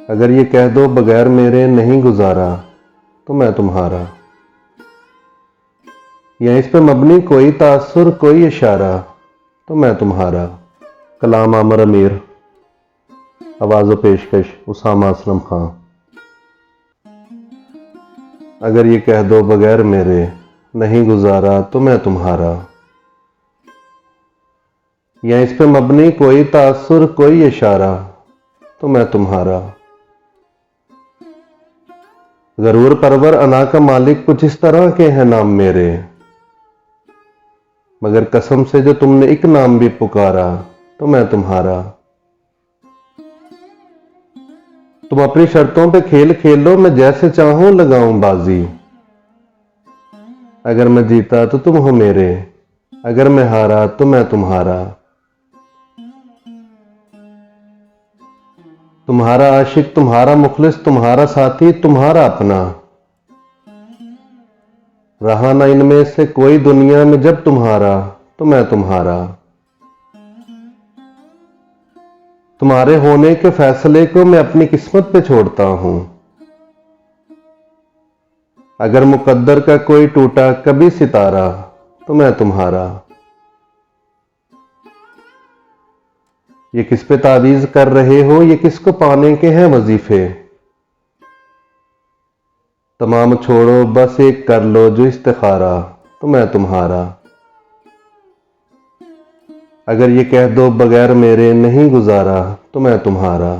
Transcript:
अगर ये कह दो बगैर मेरे नहीं गुजारा तो मैं तुम्हारा, या इस पे मबनी कोई तासुर कोई इशारा तो मैं तुम्हारा। कलाम आमर अमीर, आवाज़ व पेशकश उसामा असलम खां। अगर ये कह दो बगैर मेरे नहीं गुजारा तो मैं तुम्हारा, या इस पे मबनी कोई तासुर कोई इशारा तो मैं तुम्हारा। गरूर परवर अना का मालिक कुछ इस तरह के हैं नाम मेरे, मगर कसम से जो तुमने एक नाम भी पुकारा तो मैं तुम्हारा। तुम अपनी शर्तों पे खेल खेलो, मैं जैसे चाहूं लगाऊं बाजी। अगर मैं जीता तो तुम हो मेरे, अगर मैं हारा तो मैं तुम्हारा। तुम्हारा आशिक, तुम्हारा मुखलिस, तुम्हारा साथी, तुम्हारा अपना, रहा ना इनमें से कोई दुनिया में जब तुम्हारा तो मैं तुम्हारा। तुम्हारे होने के फैसले को मैं अपनी किस्मत पे छोड़ता हूं। अगर मुकद्दर का कोई टूटा कभी सितारा तो मैं तुम्हारा। ये किस पे तावीज़ कर रहे हो, ये किसको पाने के हैं वजीफे। तमाम छोड़ो बस एक कर लो जो इस्तिखारा तो मैं तुम्हारा। अगर ये कह दो बगैर मेरे नहीं गुजारा तो मैं तुम्हारा।